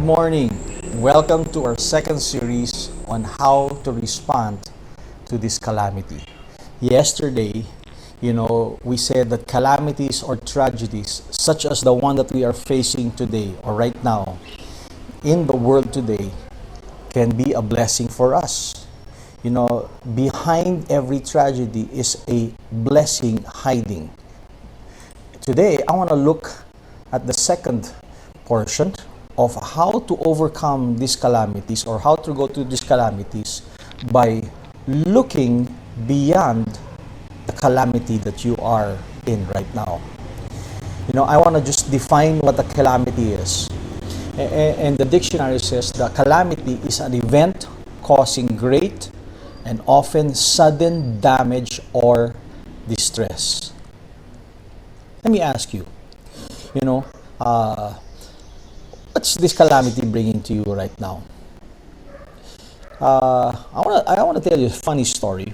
morning. Welcome to our second series on how to respond to this calamity. Yesterday, we said that calamities or tragedies, such as the one that we are facing today or right now in the world today, can be a blessing for us. Behind every tragedy is a blessing hiding. Today, I want to look at the second portion of how to overcome these calamities or how to go through these calamities by looking beyond the calamity that you are in right now. I want to just define what a calamity is. And the dictionary says the calamity is an event causing great and often sudden damage or distress. Let me ask you, what's this calamity bringing to you right now? I want to tell you a funny story,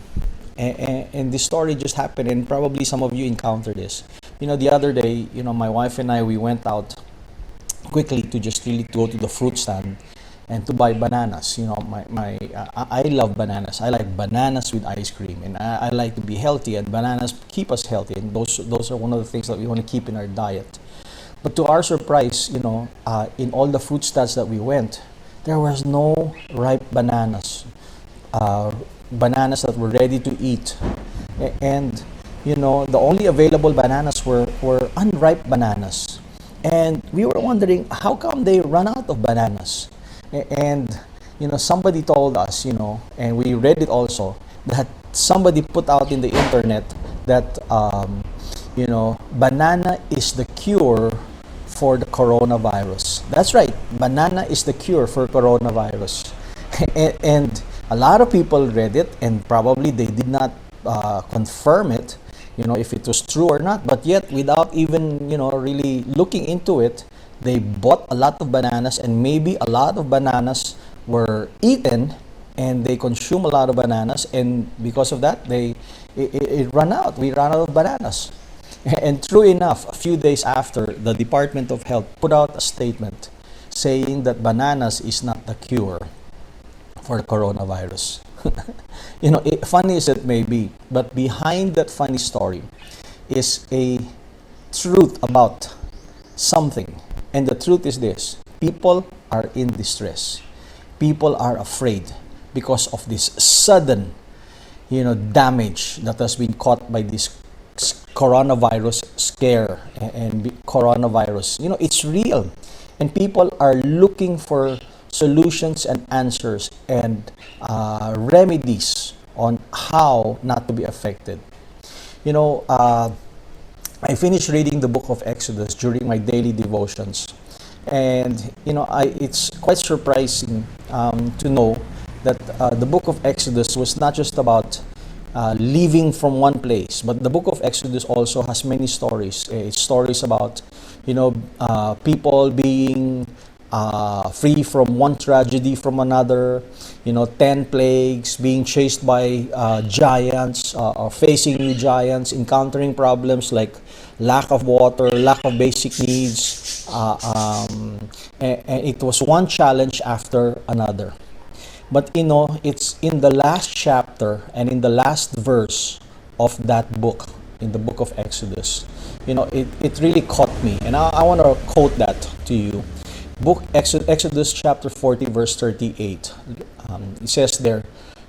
and this story just happened, and probably some of you encountered this. The other day, my wife and I, we went out quickly to just really go to the fruit stand and to buy bananas. I love bananas. I like bananas with ice cream, and I like to be healthy, and bananas keep us healthy, and those are one of the things that we want to keep in our diet. But to our surprise, in all the fruit stands that we went, there was no ripe bananas, bananas that were ready to eat, and the only available bananas were unripe bananas, and we were wondering how come they run out of bananas. And somebody told us, and we read it also, that somebody put out in the internet that banana is the cure for the coronavirus. That's right, banana is the cure for coronavirus. And a lot of people read it, and probably they did not confirm it, if it was true or not. But yet, without even really looking into it, they bought a lot of bananas, and maybe a lot of bananas were eaten, and they consume a lot of bananas, and because of that, it ran out. We ran out of bananas. And true enough, a few days after, the Department of Health put out a statement saying that bananas is not the cure for the coronavirus. Funny as it may be, but behind that funny story is a truth about something. And the truth is this: people are in distress. People are afraid because of this sudden, damage that has been caused by this coronavirus scare and coronavirus. It's real, and people are looking for solutions and answers and remedies on how not to be affected. I finished reading the book of Exodus during my daily devotions, and it's quite surprising to know that the book of Exodus was not just about leaving from one place, but the book of Exodus also has many stories. It's stories about people being free from one tragedy from another, 10 plagues, being chased by giants, or facing new giants, encountering problems like lack of water, lack of basic needs, and it was one challenge after another. But it's in the last chapter and in the last verse of that book, in the book of Exodus, it really caught me, and I want to quote that to you. Book Exodus chapter 40 verse 38. It says there,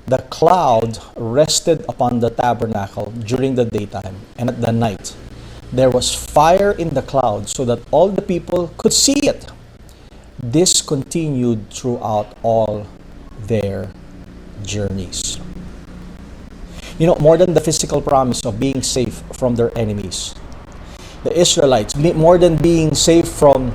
"The cloud rested upon the tabernacle during the daytime, and at the night there was fire in the cloud, so that all the people could see it. This continued throughout all their journeys." More than the physical promise of being safe from their enemies, the Israelites, more than being safe from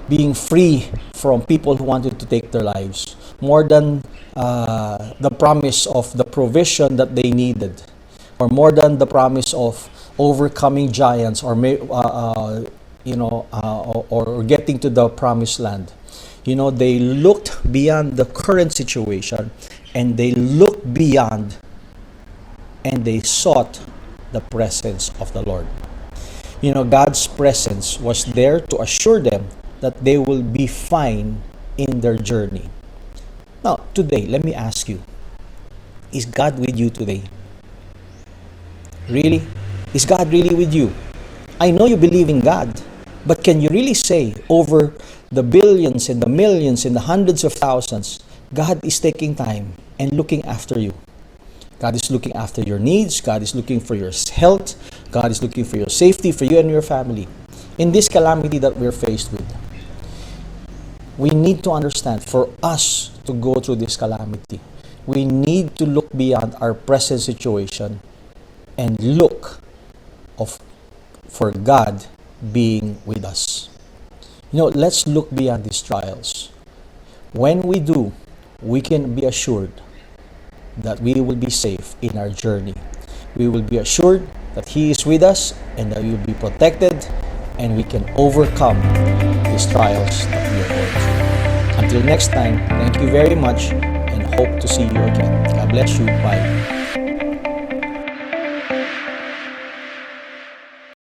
being free from people who wanted to take their lives, more than the promise of the provision that they needed, or more than the promise of overcoming giants, or or getting to the promised land. They looked beyond the current situation, and they looked beyond, and they sought the presence of the Lord. God's presence was there to assure them that they will be fine in their journey. Now, today, let me ask you, is God with you today? Really? Is God really with you? I know you believe in God, but can you really say over the billions and the millions and the hundreds of thousands, God is taking time and looking after you? God is looking after your needs. God is looking for your health. God is looking for your safety, for you and your family. In this calamity that we're faced with, we need to understand, for us to go through this calamity, we need to look beyond our present situation and look for God being with us. Let's look beyond these trials. When we do, we can be assured that we will be safe in our journey. We will be assured that He is with us and that we will be protected and we can overcome these trials that we are going through. Until next time, thank you very much and hope to see you again. God bless you. Bye.